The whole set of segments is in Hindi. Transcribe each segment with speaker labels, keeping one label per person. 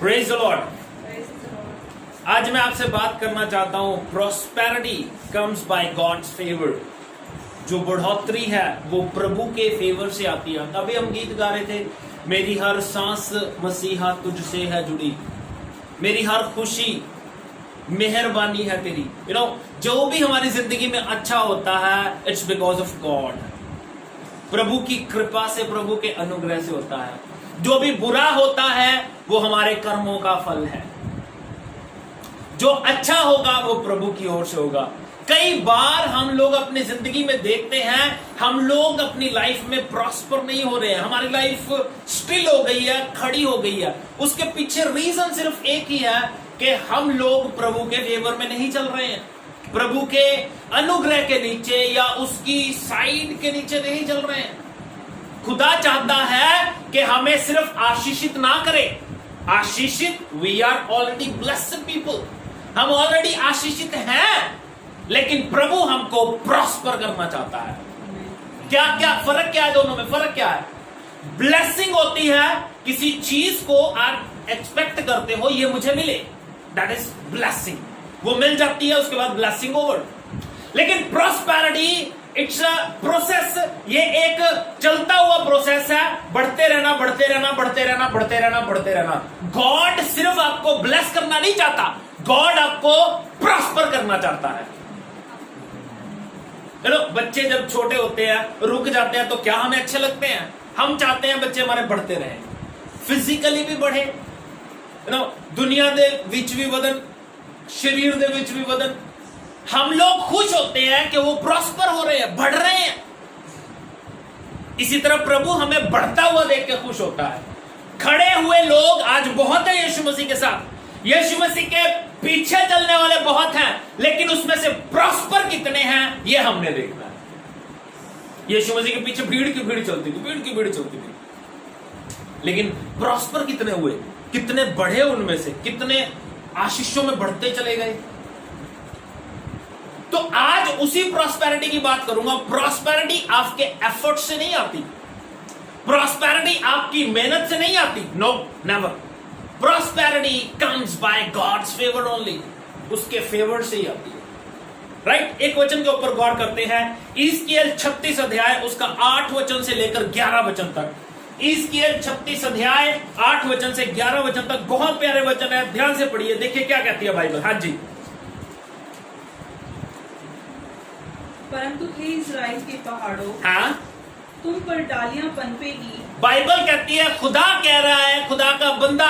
Speaker 1: Praise the Lord. आज मैं आपसे बात करना चाहता हूं, prosperity comes by God's favour. जो बढ़ोतरी है वो प्रभु के फेवर से आती है। अभी हम गीत गा रहे थे, मेरी हर सांस मसीहा तुझसे है जुड़ी, मेरी हर खुशी मेहरबानी है तेरी। जो भी हमारी जिंदगी में अच्छा होता है, इट्स बिकॉज ऑफ गॉड। प्रभु की कृपा से, प्रभु के अनुग्रह से होता है। जो भी बुरा होता है वो हमारे कर्मों का फल है। जो अच्छा होगा वो प्रभु की ओर से होगा। कई बार हम लोग अपनी जिंदगी में देखते हैं, हम लोग अपनी लाइफ में प्रॉस्पर नहीं हो रहे हैं, हमारी लाइफ स्टिल हो गई है, खड़ी हो गई है। उसके पीछे रीजन सिर्फ एक ही है कि हम लोग प्रभु के फेवर में नहीं चल रहे हैं, प्रभु के अनुग्रह के नीचे या उसकी साइड के नीचे नहीं चल रहे हैं। खुदा चाहता है कि हमें सिर्फ आशीषित ना करे। आशीषित, we are already blessed people, हम ऑलरेडी आशीषित हैं, लेकिन प्रभु हमको प्रॉस्पर करना चाहता है। क्या क्या फर्क क्या है दोनों में? फर्क क्या है? ब्लेसिंग होती है किसी चीज को आप एक्सपेक्ट करते हो ये मुझे मिले, दैट इज ब्लेसिंग, वो मिल जाती है, उसके बाद ब्लेसिंग ओवर। लेकिन प्रॉस्पेरिटी इट्स अ प्रोसेस, ये एक चलता हुआ प्रोसेस है, बढ़ते रहना, बढ़ते रहना, बढ़ते रहना, बढ़ते रहना, बढ़ते रहना। गॉड सिर्फ आपको ब्लेस करना नहीं चाहता, गॉड आपको प्रॉस्पर करना चाहता है। चलो, बच्चे जब छोटे होते हैं, रुक जाते हैं, तो क्या हमें अच्छे लगते हैं? हम चाहते हैं बच्चे हमारे बढ़ते रहे, फिजिकली भी बढ़े, दुनिया दे विच भी वदन, शरीर दे विच भी वदन। हम लोग खुश होते हैं कि वो प्रॉस्पर हो रहे हैं, बढ़ रहे हैं। इसी तरह प्रभु हमें बढ़ता हुआ देख के खुश होता है। खड़े हुए लोग आज बहुत है यीशु मसीह के साथ, यीशु मसीह के पीछे चलने वाले बहुत हैं, लेकिन उसमें से प्रॉस्पर कितने हैं ये हमने देखना है। यीशु मसीह के पीछे भीड़ की भीड़ चलती थी, भीड़ की भीड़ चलती थी, लेकिन प्रॉस्पर कितने हुए, कितने बढ़े, उनमें से कितने आशीषों में बढ़ते चले गए। तो आज उसी प्रॉस्पेरिटी की बात करूंगा। प्रॉस्पेरिटी आपके एफर्ट से नहीं आती, प्रॉस्पेरिटी आपकी मेहनत से नहीं आती, no never. Prosperity comes by God's favour only, उसके फेवर से ही आती है। राइट? एक वचन के ऊपर गौर करते हैं, इज़कियल 36 अध्याय उसका 8 वचन से लेकर 11 वचन तक। इज़कियल 36 अध्याय 8 वचन से 11 वचन तक बहुत प्यारे वचन है, ध्यान से पढ़िए, देखिए क्या कहती है बाइबल। हाँ जी।
Speaker 2: परंतु हे इज़राइल के पहाड़ों,
Speaker 1: हाँ,
Speaker 2: तुम पर डालियां पनपेगी।
Speaker 1: बाइबल कहती है, खुदा कह रहा है, खुदा का बंदा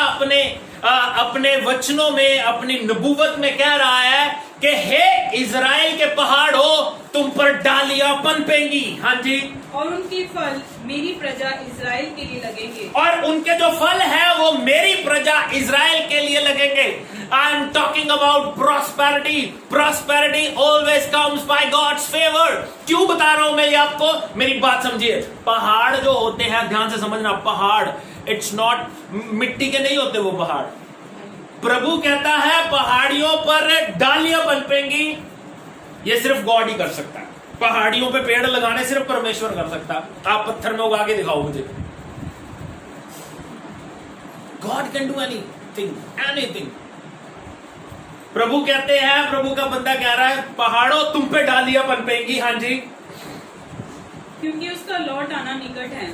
Speaker 1: अपने वचनों में, अपनी नबूवत में कह रहा है कि हे इज़राइल के पहाड़ों, तुम पर डालियां पनपेंगी। हाँ जी।
Speaker 2: और उनके फल मेरी प्रजा इज़राइल के लिए लगेंगे।
Speaker 1: और उनके जो फल है वो मेरी प्रजा इज़राइल के लिए लगेंगे। I am talking about prosperity. Prosperity always comes by God's favour. क्यों बता रहा हूं मैं ये आपको? मेरी बात समझिए। पहाड़ जो होते हैं, ध्यान से समझना, पहाड़ इट्स नॉट मिट्टी के नहीं होते वो पहाड़। प्रभु कहता है पहाड़ियों पर डालियां पनपेंगी, ये सिर्फ गॉड ही कर सकता है। पहाड़ियों पे पेड़ लगाने सिर्फ परमेश्वर कर सकता है। आप पत्थर में उगा के दिखाओ मुझे। God can do anything, anything. प्रभु कहते हैं, प्रभु का बंदा कह रहा है, पहाड़ों तुम पे डालियां पनपेंगी। हाँ जी।
Speaker 2: क्योंकि उसका लौट आना निकट है।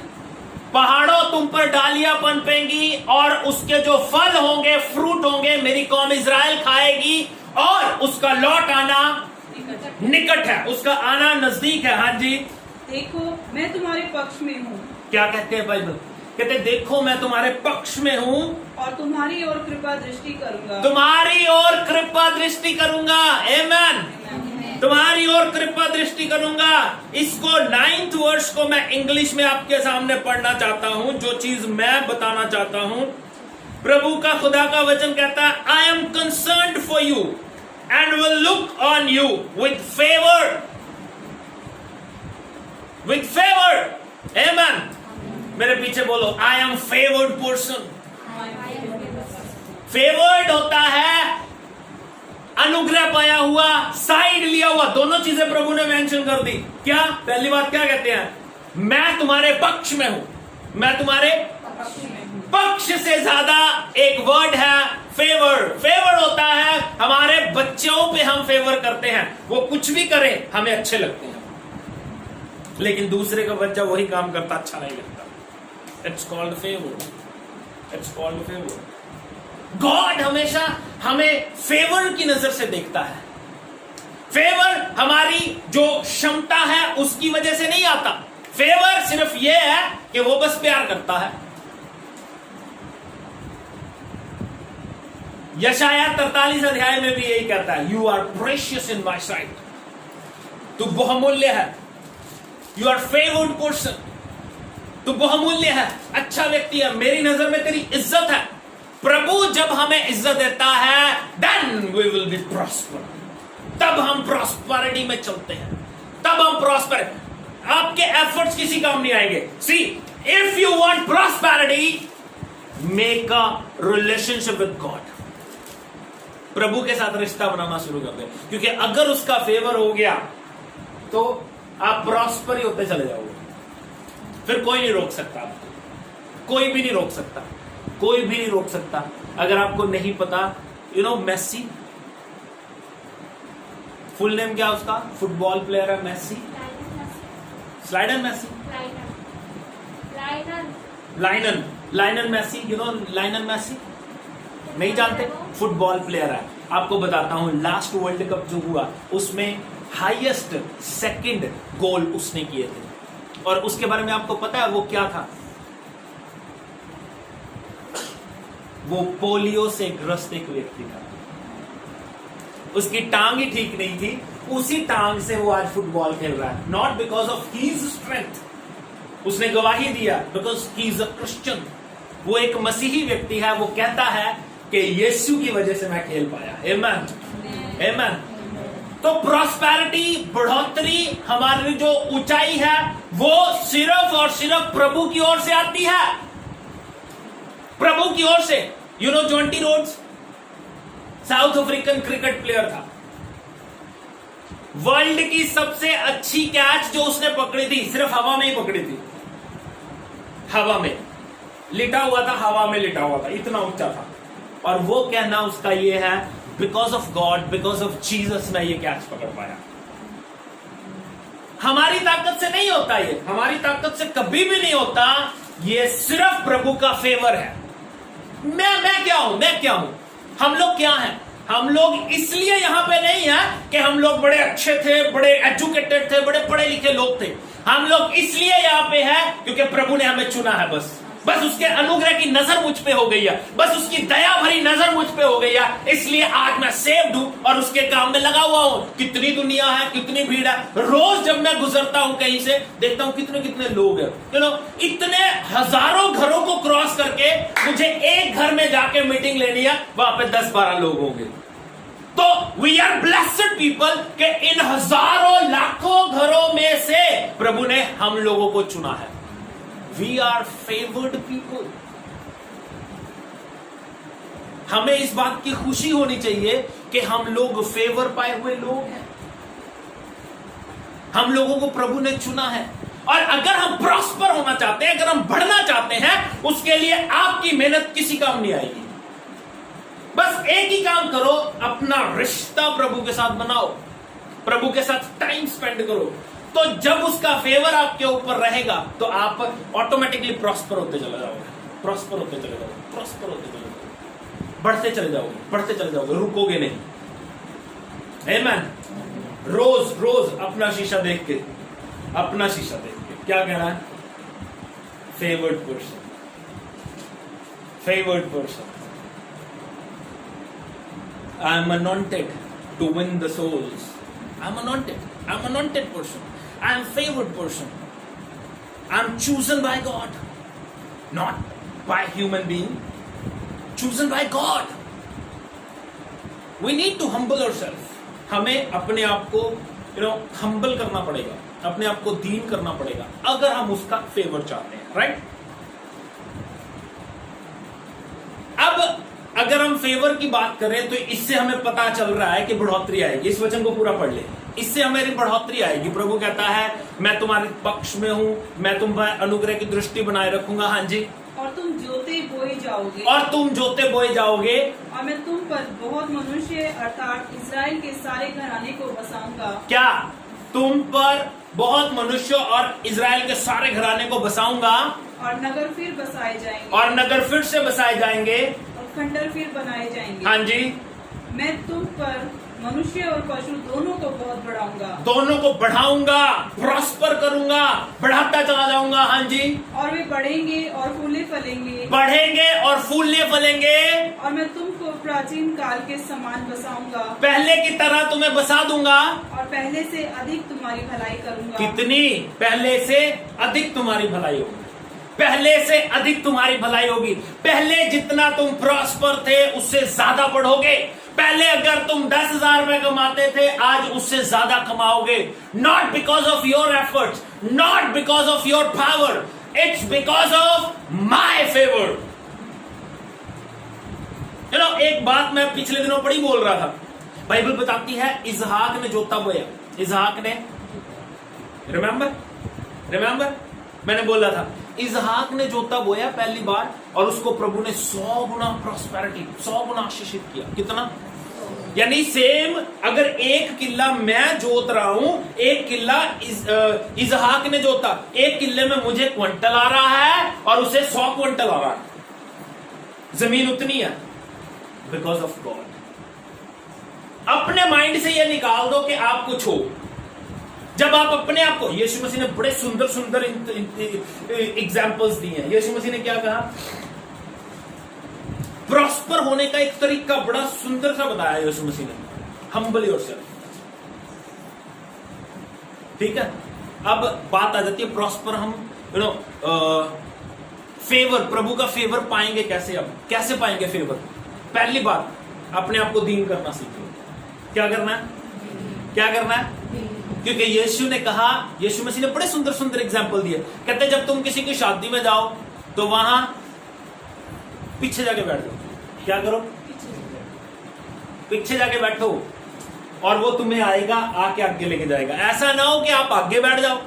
Speaker 1: पहाड़ों तुम पर डालियां पनपेंगी और उसके जो फल होंगे, फ्रूट होंगे, मेरी कौम इज़राइल खाएगी, और उसका लौट आना निकट है, उसका आना नजदीक है। हाँ जी।
Speaker 2: देखो मैं तुम्हारे पक्ष में हूँ।
Speaker 1: क्या कहते हैं बाइबल? कहते देखो मैं तुम्हारे पक्ष में हूँ
Speaker 2: और तुम्हारी ओर कृपा दृष्टि करूंगा।
Speaker 1: तुम्हारी ओर कृपा दृष्टि करूंगा। आमेन। तुम्हारी ओर कृपा दृष्टि करूंगा। इसको 9th वर्ष को मैं इंग्लिश में आपके सामने पढ़ना चाहता हूं, जो चीज मैं बताना चाहता हूं। प्रभु का, खुदा का वचन कहता है, I am concerned for you and will look on you with favor. With favor. Amen. मेरे पीछे बोलो, I am favored person. Favored होता है अनुग्रह पाया हुआ, साइड लिया हुआ, दोनों चीजें प्रभु ने मेंशन कर दी। क्या? पहली बात क्या कहते हैं? मैं तुम्हारे पक्ष में हूं, मैं तुम्हारे पक्ष से ज्यादा एक वर्ड है फेवर। फेवर होता है हमारे बच्चों पे हम फेवर करते हैं, वो कुछ भी करे हमें अच्छे लगते हैं, लेकिन दूसरे का बच्चा वही काम करता अच्छा नहीं लगता। It's called favour, it's called favour. God हमेशा हमें फेवर की नजर से देखता है। फेवर हमारी जो क्षमता है उसकी वजह से नहीं आता। फेवर सिर्फ यह है कि वो बस प्यार करता है। यशाया 43 अध्याय में भी यही कहता है, you are precious in my sight. तू बहुमूल्य है, यू आर फेवर्ड पर्सन, तू बहुमूल्य है, अच्छा व्यक्ति है, मेरी नजर में तेरी इज्जत है। प्रभु जब हमें इज्जत देता है, then we will be prosper. तब हम प्रॉस्पेरिटी में चलते हैं, तब हम प्रॉस्पर। आपके एफर्ट्स किसी काम नहीं आएंगे। See, if you want prosperity, make a relationship with God. प्रभु के साथ रिश्ता बनाना शुरू कर दे, क्योंकि अगर उसका फेवर हो गया तो आप प्रॉस्पर ही होते चले जाओगे। फिर कोई नहीं रोक सकता आपको, कोई भी नहीं रोक सकता, कोई भी नहीं रोक सकता। अगर आपको नहीं पता, मेसी, फुल नेम क्या उसका? फुटबॉल प्लेयर है Messi, slider Messi, Lionel Messi, Lionel Messi नहीं जानते? फुटबॉल प्लेयर है। आपको बताता हूं, लास्ट वर्ल्ड कप जो हुआ उसमें हाईएस्ट सेकंड गोल उसने किए थे, और उसके बारे में आपको पता है वो क्या था? वो पोलियो से ग्रस्त एक व्यक्ति था, उसकी टांग ही ठीक नहीं थी, उसी टांग से वो आज फुटबॉल खेल रहा है। Not because of his strength, उसने गवाही दिया because he is a Christian. वो एक मसीही व्यक्ति है, वो कहता है कि यीशु की वजह से मैं खेल पाया। आमेन, आमेन। तो प्रॉस्पेरिटी, बढ़ोतरी, हमारी जो ऊंचाई है वो सिर्फ और सिर्फ प्रभु की ओर से आती है, प्रभु की ओर से। Jonty Rhodes south African cricket player था, वर्ल्ड की सबसे अच्छी कैच जो उसने पकड़ी थी सिर्फ हवा में ही पकड़ी थी, हवा में लिटा हुआ था, हवा में लिटा हुआ था, इतना ऊंचा था। और वो कहना उसका ये है, because of God, because of Jesus मैं ये कैच पकड़ पाया। हमारी ताकत से नहीं होता ये, हमारी ताकत से कभी भी नहीं होता, ये सिर्फ प्रभु का फेवर है। मैं क्या हूं? हम लोग क्या हैं? हम लोग इसलिए यहां पे नहीं है कि हम लोग बड़े अच्छे थे, बड़े एजुकेटेड थे, बड़े पढ़े लिखे लोग थे। हम लोग इसलिए यहां पे हैं क्योंकि प्रभु ने हमें चुना है। बस उसके अनुग्रह की नजर मुझ पे हो गई है, बस उसकी दया भरी नजर मुझ पे हो गई है, इसलिए आज मैं सेव्ड हूं और उसके काम में लगा हुआ हूं। कितनी दुनिया है, कितनी भीड़ है। रोज जब मैं गुजरता हूं कहीं से, देखता हूं कितने लोग हैं। इतने हजारों घरों को क्रॉस करके मुझे एक घर में जाके मीटिंग लेनी है, वहां पे 10-12 लोग होंगे। तो वी आर ब्लेस्ड पीपल के इन हजारों लाखों घरों में से प्रभु ने हम लोगों को चुना है। We are favoured people. हमें इस बात की खुशी होनी चाहिए कि हम लोग फेवर पाए हुए लोग हैं, हम लोगों को प्रभु ने चुना है। और अगर हम प्रॉस्पर होना चाहते हैं, अगर हम बढ़ना चाहते हैं, उसके लिए आपकी मेहनत किसी काम नहीं आएगी। बस एक ही काम करो, अपना रिश्ता प्रभु के साथ बनाओ, प्रभु के साथ टाइम स्पेंड करो। तो जब उसका फेवर आपके ऊपर रहेगा तो आप ऑटोमेटिकली प्रॉस्पर होते चले जाओगे, प्रॉस्पर होते चले जाओगे, प्रॉस्पर होते चले जाओगे, बढ़ते चले जाओगे, बढ़ते चले जाओगे, रुकोगे नहीं। आमेन। रोज अपना शीशा देख के, अपना शीशा देख के क्या कहना है? Favoured person, favoured person. I am anointed to win the souls. I am anointed. I am anointed person. I am favored person. I am chosen by God, not by human being. Chosen by God. We need to humble ourselves. हमें अपने आप को humble करना पड़ेगा, अपने आप को दीन करना पड़ेगा, अगर हम उसका फेवर चाहते हैं, राइट? अब अगर हम फेवर की बात करें तो इससे हमें पता चल रहा है कि बढ़ोतरी आएगी। इस वचन को पूरा पढ़ ले, इससे हमारी बढ़ोतरी आएगी। प्रभु कहता है मैं तुम्हारे पक्ष में हूं, मैं तुम पर अनुग्रह की दृष्टि बनाए रखूंगा। हाँ जी।
Speaker 2: और तुम जोते बोए जाओगे
Speaker 1: और तुम जोते बोए जाओगे
Speaker 2: और मैं तुम पर बहुत मनुष्य अर्थात इज़राइल के सारे घराने को बसाऊंगा।
Speaker 1: क्या? तुम पर बहुत मनुष्य और इज़राइल के सारे घराने को बसाऊंगा
Speaker 2: और नगर फिर बसाए जाएंगे
Speaker 1: और नगर फिर से बसाए जाएंगे।
Speaker 2: और खंडर फिर बनाए जाएंगे।
Speaker 1: हाँ जी,
Speaker 2: मैं तुम पर मनुष्य और पशु दोनों को बहुत बढ़ाऊंगा
Speaker 1: दोनों को बढ़ाऊंगा, प्रॉस्पर करूंगा, बढ़ाता चला जाऊंगा। हाँ जी,
Speaker 2: और वे बढ़ेंगे और फूले फलेंगे
Speaker 1: बढ़ेंगे और फूलने फलेंगे।
Speaker 2: और मैं तुमको प्राचीन काल के समान बसाऊंगा
Speaker 1: पहले की तरह तुम्हें बसा दूंगा।
Speaker 2: और पहले से अधिक तुम्हारी भलाई करूंगा।
Speaker 1: कितनी? पहले से अधिक तुम्हारी भलाई होगी। पहले से अधिक तुम्हारी भलाई होगी। पहले जितना तुम प्रॉस्पर थे उससे ज्यादा बढ़ोगे। पहले अगर तुम 10,000 रुपए कमाते थे, आज उससे ज्यादा कमाओगे। Not because of your efforts, not because of your power, it's because of my favour. एक बात मैं पिछले दिनों बड़ी बोल रहा था। बाइबल बताती है इसहाक ने जोता बोया। इसहाक ने, रिमेंबर मैंने बोला था इसहाक ने जोता बोया पहली बार और उसको प्रभु ने 100 गुना प्रॉस्पेरिटी, 100 गुना आशीषित किया। कितना? यानी सेम अगर 1 किल्ला मैं जोत रहा हूं, 1 किल्ला इसहाक ने जोता, 1 किल्ले में मुझे क्विंटल आ रहा है और उसे 100 क्विंटल आ रहा है। जमीन उतनी है बिकॉज ऑफ गॉड। अपने माइंड से यह निकाल दो कि आप कुछ हो। जब आप अपने आप को, यीशु मसीह ने बड़े सुंदर सुंदर एग्जाम्पल्स दिए हैं। यीशु मसीह ने क्या कहा? प्रॉस्पर होने का एक तरीका बड़ा सुंदर सा बताया यीशु मसीह ने, हम्बल योरसेल्फ। ठीक है, अब बात आ जाती है प्रॉस्पर हम फेवर, प्रभु का फेवर पाएंगे कैसे? अब कैसे पाएंगे फेवर? पहली बात, अपने आप को दीन करना सीखो। क्या करना है? क्या करना है? क्योंकि यीशु ने कहा, यीशु मसीह ने बड़े सुंदर सुंदर एग्जाम्पल दिए। कहते जब तुम किसी की शादी में जाओ तो वहां पीछे जाके बैठ जाओ। क्या करो? पीछे जाके बैठो और वो तुम्हें आएगा, आके आगे लेके जाएगा। ऐसा ना हो कि आप आगे बैठ जाओ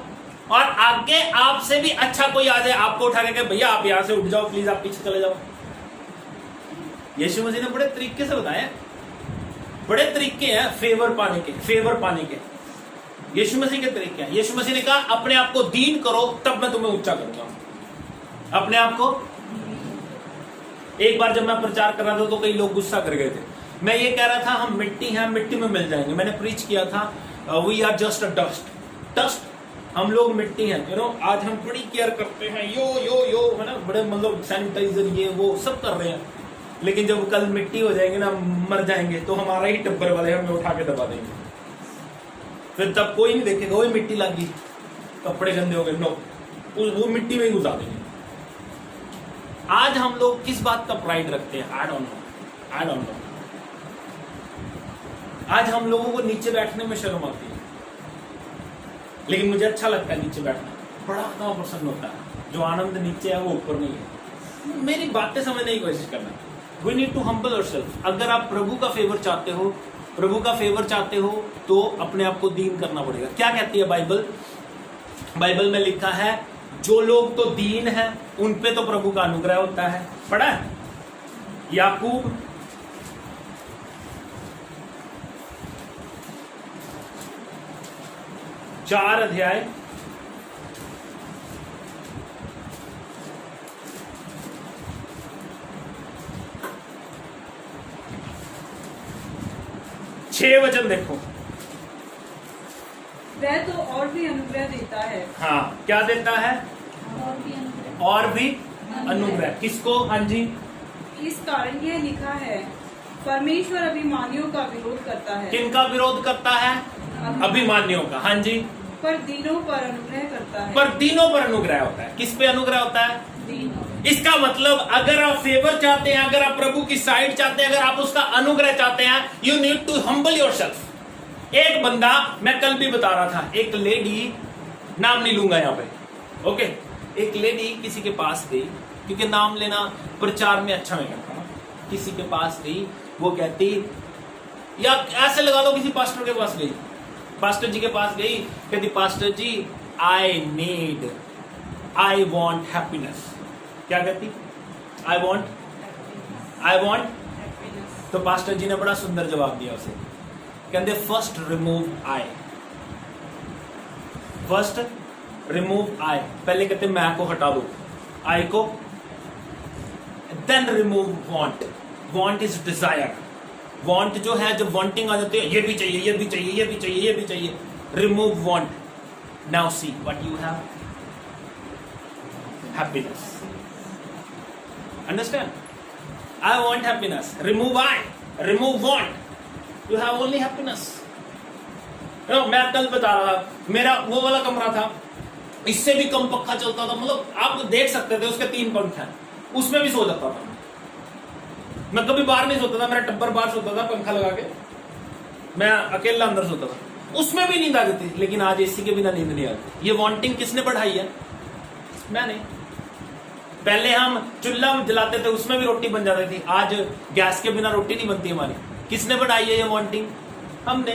Speaker 1: और आगे आपसे भी अच्छा कोई आ जाए, आपको उठा के भैया आप यहां से उठ जाओ प्लीज, आप पीछे चले जाओ। यीशु मसीह ने बड़े तरीके से बताया, बड़े तरीके हैं फेवर पाने के, फेवर पाने के। यीशु मसीह के तरीके हैं। यीशु मसीह ने कहा अपने आप को दीन करो तब मैं तुम्हें ऊंचा करूंगा। अपने आप को, एक बार जब मैं प्रचार कर रहा था तो कई लोग गुस्सा कर गए थे। मैं ये कह रहा था हम मिट्टी हैं, मिट्टी में मिल जाएंगे। मैंने प्रीच किया था we are just a dust, हम लोग मिट्टी हैं। आज हम बड़ी केयर करते हैं, यो है ना, बड़े मतलब सैनिटाइजर ये वो सब कर रहे हैं, लेकिन जब कल मिट्टी हो जाएंगे ना, मर जाएंगे, तो हमारा ही टब्बर वाले हमें उठा के दबा देंगे। फिर तब कोई नहीं देखेगा, वही मिट्टी लग गई, कपड़े गंदे हो गए, नो, वो मिट्टी में ही घुसा देंगे। आज हम लोग किस बात का प्राइड रखते हैं? I don't know. आज हम लोगों को नीचे बैठने में शर्म आती है, लेकिन मुझे अच्छा लगता है नीचे बैठना, बड़ा आत्मा प्रसन्न होता है। जो आनंद नीचे है वो ऊपर नहीं है। मेरी बातें समझने की कोशिश करना। We need to humble ourselves. अगर आप प्रभु का फेवर चाहते हो, प्रभु का फेवर चाहते हो तो अपने आप को दीन करना पड़ेगा। क्या कहती है बाइबल? बाइबल में लिखा है जो लोग तो दीन हैं उन पे तो प्रभु का अनुग्रह होता है। पढ़ा है याकूब 4 अध्याय 6 वचन देखो।
Speaker 2: वह तो और भी अनुग्रह देता है।
Speaker 1: हाँ, क्या देता है? और भी अनुग्रह। किसको? हाँ जी,
Speaker 2: इस कारण यह लिखा है परमेश्वर अभिमानियों का विरोध करता है।
Speaker 1: किनका विरोध करता है? अभिमानियों का। हाँ जी,
Speaker 2: पर दीनों पर अनुग्रह करता है।
Speaker 1: पर दीनों पर अनुग्रह होता है। किस पे अनुग्रह होता है?
Speaker 2: दीनों।
Speaker 1: इसका मतलब अगर आप फेवर चाहते हैं, अगर आप प्रभु की साइड चाहते हैं, अगर आप उसका अनुग्रह चाहते हैं, you need to humble yourself. एक बंदा, मैं कल भी बता रहा था, एक लेडी, नाम नहीं लूंगा यहाँ पे, ओके, एक लेडी किसी के पास गई, क्योंकि नाम लेना प्रचार में अच्छा नहीं लगता ना। किसी के पास गई, वो कहती, या ऐसे लगा लो किसी पास्टर के पास गई, पास्टर जी के पास गई, कहती pastor ji I want happiness. क्या कहती? आई वॉन्ट तो पास्टर जी ने बड़ा सुंदर जवाब दिया उसे, कहते फर्स्ट रिमूव आई, पहले कहते मैं को हटा दो, आई को, then remove want is desire. Want जो है, जब वांटिंग आ जाती है, ये भी चाहिए, ये भी चाहिए, ये भी चाहिए, ये भी चाहिए, remove want, now see what you have, happiness. Understand? I want happiness. Remove I. Remove want. You have only happiness. मैं कल बता रहा था, मेरा वो वाला कमरा था, इससे भी कम पक्का चलता था, मतलब आप देख सकते थे, उसके 3 पंख हैं, उसमें भी सो जाता था मैं कभी बाहर नहीं सोता था, मेरा टब्बर बाहर सोता था पंखा लगा के, मैं अकेला अंदर सोता था, उसमें भी नींद आ जाती थी। लेकिन आज एसी के बिना नींद नहीं आती। ये वांटिंग किसने बढ़ाई है? मैंने। पहले हम चूल्हा जलाते थे, उसमें भी रोटी बन जाती थी, आज गैस के बिना रोटी नहीं बनती हमारी। किसने बढ़ाई है ये वांटिंग? हमने।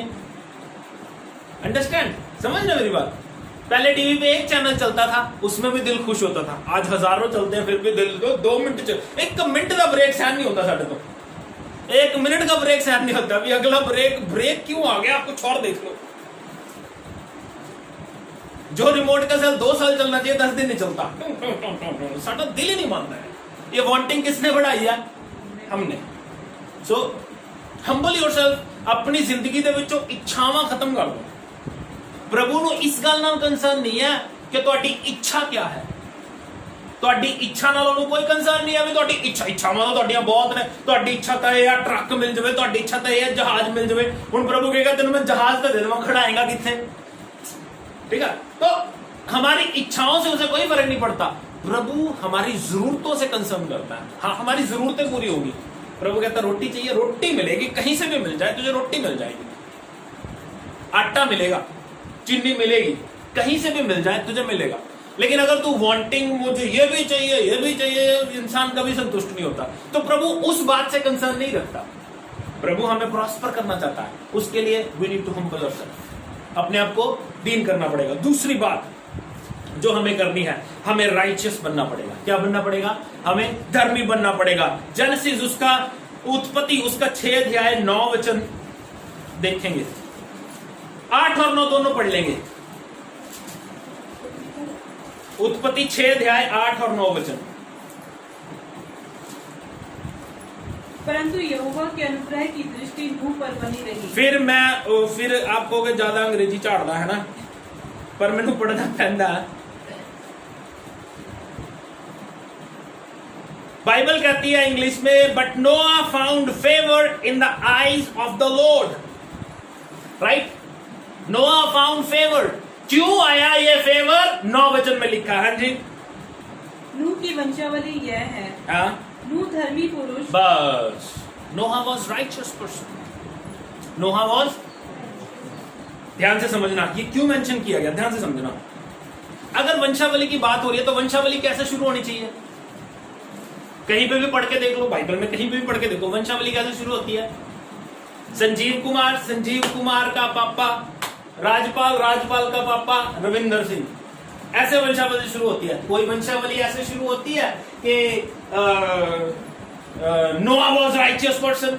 Speaker 1: अंडरस्टैंड? समझ रहे मेरी बात? पहले टीवी पे एक चैनल चलता था, उसमें भी दिल खुश होता था, आज हजारों चलते हैं, फिर भी दिल 2 मिनट चल, 1 मिनट का ब्रेक सहन नहीं होता साढ़े तो, 1 मिनट का ब्रेक सहन नहीं होता। अभी अगला ब्रेक क्यों आ गया, आप कुछ और देख लो। जो रिमोट का सेल 2 साल चलना चाहिए, 10 दिन नहीं चलता, साਡਾ दिल ही नहीं मानता है। ये वांटिंग किसने बढ़ाई है? हमने। सो हम्बल योरसेल्फ, अपनी जिंदगी दे विचों इच्छावां खत्म कर दो। प्रभु ਨੂੰ ਇਸ ਗੱਲ ਨਾਲ ਕੰਸਰਨ ਨਹੀਂ ਹੈ ਕਿ ਤੁਹਾਡੀ ਇੱਛਾ ਕੀ ਹੈ। ਤੁਹਾਡੀ ਇੱਛਾ ਨਾਲ ਉਹਨੂੰ ਕੋਈ ਕੰਸਰਨ ਨਹੀਂ ਹੈ ਵੀ ਤੁਹਾਡੀ ਇੱਛਾਵਾਂ ਤਾਂ ਤੁਹਾਡੀਆਂ ਬਹੁਤ ਨੇ। ਤੁਹਾਡੀ ਇੱਛਾ ਤਾਂ ਇਹ ਆ ਟਰੱਕ ਮਿਲ ਜਾਵੇ, ਤੁਹਾਡੀ ਇੱਛਾ ਤਾਂ ਇਹ ਹੈ ਜਹਾਜ਼ ਮਿਲ ਜਾਵੇ। ਹੁਣ प्रभु ਕਹੇਗਾ ਤੈਨੂੰ ਮੈਂ ਜਹਾਜ਼ ਤਾਂ ਦੇ ਦੇਵਾਂ, ਖੜਾਏਗਾ ਕਿੱਥੇ? ठीक है, तो हमारी इच्छाओं से उसे कोई फर्क नहीं पड़ता। प्रभु हमारी जरूरतों से कंसर्न करता है। हाँ, हमारी जरूरतें पूरी होगी। प्रभु कहता रोटी चाहिए, रोटी मिलेगी, कहीं से भी मिल जाए तुझे रोटी मिल जाएगी। आटा मिलेगा, चीनी मिलेगी, कहीं से भी मिल जाए तुझे मिलेगा। लेकिन अगर तू वांटिंग, मुझे ये भी चाहिए, ये भी चाहिए, इंसान कभी संतुष्ट नहीं होता। तो प्रभु उस बात से कंसर्न नहीं रखता। प्रभु हमें प्रॉस्पर करना चाहता है, उसके लिए we need to humble ourselves, अपने आप को दीन करना पड़ेगा। दूसरी बात जो हमें करनी है, हमें राइचियस बनना पड़ेगा। क्या बनना पड़ेगा? हमें धर्मी बनना पड़ेगा। जेनेसिस उसका उत्पत्ति, उसका 6 अध्याय 9 वचन देखेंगे, 8 और 9 दोनों पढ़ लेंगे। उत्पत्ति 6 अध्याय 8 और 9 वचन।
Speaker 2: परंतु यहोवा के अनुग्रह की दृष्टि नूह पर बनी रही।
Speaker 1: फिर आप कहोगे ज्यादा अंग्रेजी झाड़दा है ना, पर मैंने पढ़ना पैंदा। बाइबल कहती है इंग्लिश में, बट नोआ found favour in the eyes of the Lord. Right, नोआ फाउंड फेवर। क्यों आया ये फेवर? 9 वचन में लिखा है जी।
Speaker 2: नूह की वंशावली यह है,
Speaker 1: हाँ,
Speaker 2: नूह धर्मी पुरुष।
Speaker 1: बस, Noah was righteous person. Noah was, ध्यान से समझना, ये क्यों मेंशन किया गया, ध्यान से समझना। अगर वंशावली की बात हो रही है तो वंशावली कैसे शुरू होनी चाहिए? कहीं पे भी पढ़ के देख लो, बाइबल में कहीं पे भी पढ़ के देखो, वंशावली कैसे शुरू होती है? संजीव कुमार का पापा राजपाल का पापा रविंदर सिंह, ऐसे वंशावली शुरू होती है। कोई वंशावली ऐसे शुरू होती है कि नोआ वाज राइचियस पर्सन।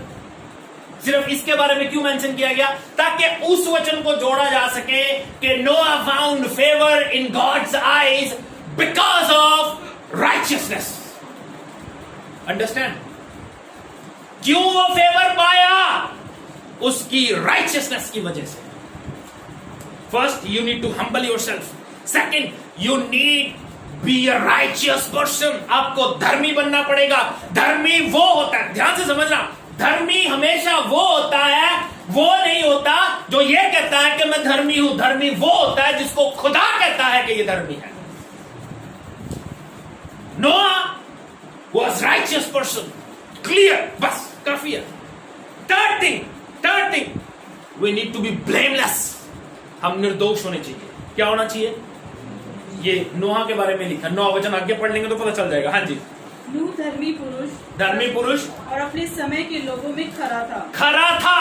Speaker 1: सिर्फ इसके बारे में क्यों मेंशन किया गया? ताकि उस वचन को जोड़ा जा सके कि Noah found favour in God's eyes because of righteousness. Understand? क्यों वो फेवर पाया? उसकी राइचियसनेस की वजह से। First, you need to humble yourself. Second, you need be a righteous person. आपको धर्मी बनना पड़ेगा। धर्मी वो होता है, ध्यान से समझना, धर्मी हमेशा वो होता है, वो नहीं होता जो ये कहता है कि मैं धर्मी हूं। धर्मी वो होता है जिसको खुदा कहता है कि ये धर्मी है। नोआ वाज राइचियस पर्सन, क्लियर, बस काफी है। Third thing, we need to be blameless. हम निर्दोष होने चाहिए। क्या होना चाहिए? ये नोहा के बारे में लिखा, 9 वचन आगे पढ़ लेंगे तो पता चल जाएगा। हाँ जी,
Speaker 2: नूह धर्मी पुरुष और अपने समय के लोगों में खरा था।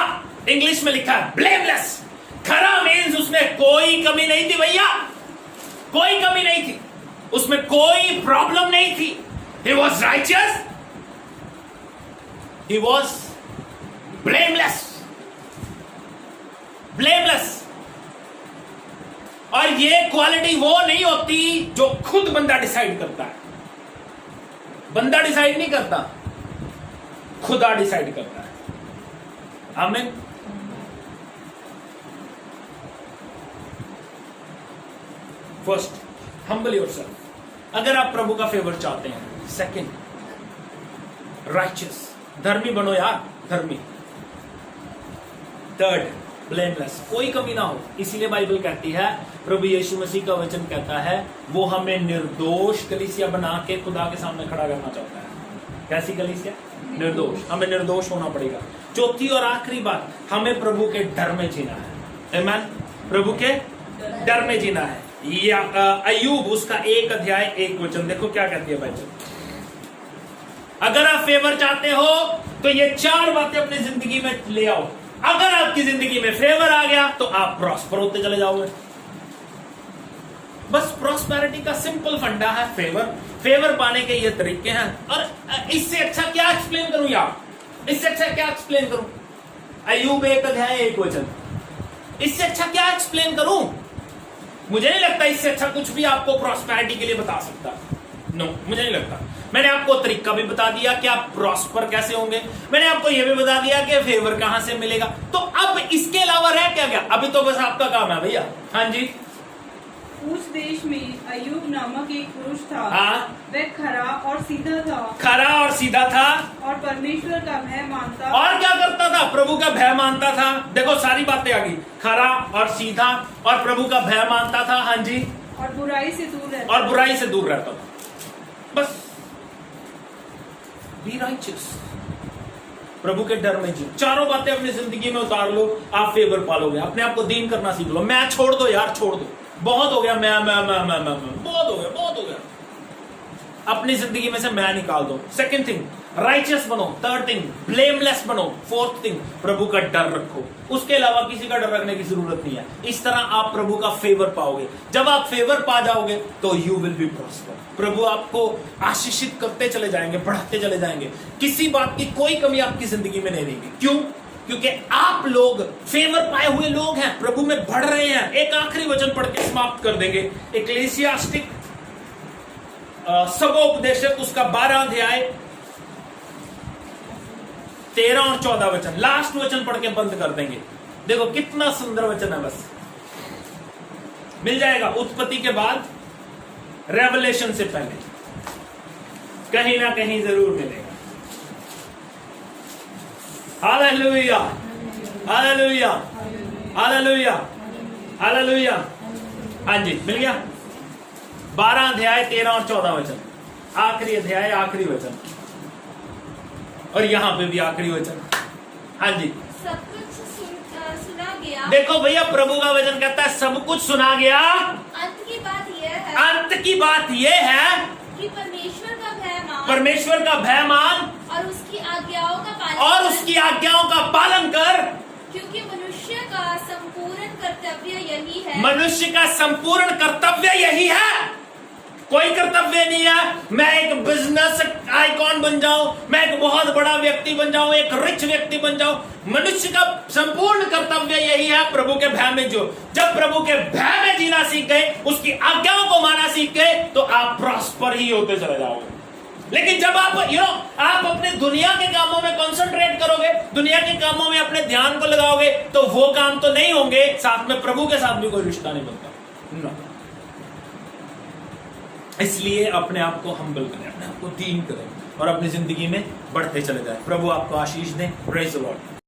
Speaker 2: इंग्लिश में लिखा है ब्लेमलेस। खरा मीन्स उसमें कोई कमी नहीं थी भैया, कोई कमी नहीं थी, उसमें कोई प्रॉब्लम नहीं थी। He was righteous
Speaker 1: He was blameless. Blameless. और ये क्वालिटी वो नहीं होती जो खुद बंदा डिसाइड करता है. बंदा डिसाइड नहीं करता, खुदा डिसाइड करता है. आमीन. First, humble yourself. अगर आप प्रभु का फेवर चाहते हैं. Second, righteous. धर्मी बनो यार, धर्मी. Third, blameless. कोई कमी ना हो. इसीलिए बाइबल कहती है, प्रभु यीशु मसीह का वचन कहता है, वो हमें निर्दोष कलीसिया बना के खुदा के सामने खड़ा करना चाहता है. कैसी कलीसिया? निर्दोष. हमें निर्दोष होना पड़ेगा. चौथी और आखिरी बात, हमें प्रभु के डर में जीना है. आमीन. प्रभु के डर में जीना है. अय्यूब उसका 1 अध्याय 1 वचन देखो क्या कहती है बाइबल. अगर आप फेवर चाहते हो तो ये 4 बातें अपनी जिंदगी में ले आओ. अगर आपकी जिंदगी में फेवर आ गया तो आप प्रॉस्पर होते चले जाओगे. बस प्रॉस्पेरिटी का सिंपल फंडा है फेवर. फेवर पाने के ये तरीके हैं. और इससे अच्छा क्या एक्सप्लेन करूं यार? इससे अच्छा क्या एक्सप्लेन करूं? अय्यूब 1 अध्याय 1 वचन. इससे अच्छा क्या एक्सप्लेन करूं? मुझे नहीं लगता इससे अच्छा कुछ भी आपको प्रॉस्पेरिटी के लिए बता सकता. नो, मुझे नहीं लगता. मैंने आपको तरीका भी बता दिया कि आप प्रॉस्पर कैसे होंगे. मैंने आपको यह भी बता दिया कि फेवर कहां से मिलेगा. तो अब इसके अलावा रह क्या गया? अभी तो बस आपका काम है भैया. हाँ जी.
Speaker 2: उस देश में अय्यूब नामक एक पुरुष था.
Speaker 1: हाँ.
Speaker 2: वह खरा और सीधा था.
Speaker 1: खरा और सीधा था.
Speaker 2: और परमेश्वर का भय मानता.
Speaker 1: और क्या करता था? प्रभु का भय मानता था. देखो सारी बातें आ गई. खरा और सीधा और प्रभु का भय मानता था. हाँ जी.
Speaker 2: और बुराई से दूर रहता.
Speaker 1: और बुराई से दूर रहता था. बस बी राइचियस. प्रभु के डर में जी. 4 बातें अपनी जिंदगी में उतार लो, आप फेवर पालोगे. अपने आप को दीन करना सीख लो. मैं छोड़ दो यार, छोड़ दो. बहुत हो गया मैं बहुत हो गया. अपनी जिंदगी में से मैं निकाल दो. सेकंड थिंग, राइचियस बनो. थर्ड थिंग, ब्लेमलेस बनो. फोर्थ थिंग, प्रभु का डर रखो. उसके अलावा किसी का डर रखने की जरूरत नहीं है. इस तरह आप प्रभु का फेवर पाओगे. जब आप फेवर पा जाओगे तो यू विल बी प्रॉस्पर. प्रभु आपको आशीषित करते चले जाएंगे, बढ़ाते चले जाएंगे. किसी बात की कोई कमी आपकी जिंदगी में नहीं रहेगी. क्यों? क्योंकि आप लोग फेवर पाए हुए लोग हैं, प्रभु में बढ़ रहे हैं. एक आखिरी वचन पढ़ के समाप्त कर देंगे. इक्लेसियास्टिक सबोपदेशक उसका 12 अध्याय 13 और 14 वचन. लास्ट वचन पढ़ के बंद कर देंगे. देखो कितना सुंदर वचन है. बस मिल जाएगा. उत्पत्ति के बाद, रेवलेशन से पहले कहीं ना कहीं जरूर मिलेगा. Hallelujah, hallelujah, hallelujah, hallelujah. हाँ जी, मिल गया. 12 अध्याय 13 और 14 वचन. आखिरी अध्याय, आखिरी वचन. और यहां पे भी आखिरी वचन. हाँ जी.
Speaker 3: सब कुछ सुना गया.
Speaker 1: देखो भैया, प्रभु का वचन कहता है सब कुछ सुना गया.
Speaker 3: अंत की बात यह है.
Speaker 1: अंत की बात यह है
Speaker 3: कि परमेश्वर का भय मान.
Speaker 1: परमेश्वर का भय मान
Speaker 3: और उसकी आज्ञाओं का पालन.
Speaker 1: और उसकी आज्ञाओं का पालन कर.
Speaker 3: क्योंकि मनुष्य का संपूर्ण कर्तव्य यही है.
Speaker 1: मनुष्य का संपूर्ण कर्तव्य यही है. कोई कर्तव्य नहीं है मैं एक बिजनेस आइकॉन बन जाऊं, मैं एक बहुत बड़ा व्यक्ति बन जाऊं, एक रिच व्यक्ति बन जाऊं. मनुष्य का संपूर्ण कर्तव्य यही है प्रभु के भय में जो. जब प्रभु के भय में जीना सीख गए, उसकी आज्ञाओं को माना सीख गए, तो आप प्रॉस्पर ही होते चले जाओगे. लेकिन जब आप आप अपने दुनिया के कामों में कंसंट्रेट करोगे, दुनिया के कामों में अपने ध्यान को लगाओगे, तो वो काम तो नहीं होंगे, साथ में प्रभु के साथ भी कोई रिश्ता नहीं बनता. no. इसलिए अपने आप को हम्बल करें, अपने आप को दीन करें और अपनी जिंदगी में बढ़ते चले जाएं. प्रभु आपको आशीष दें. Praise the Lord.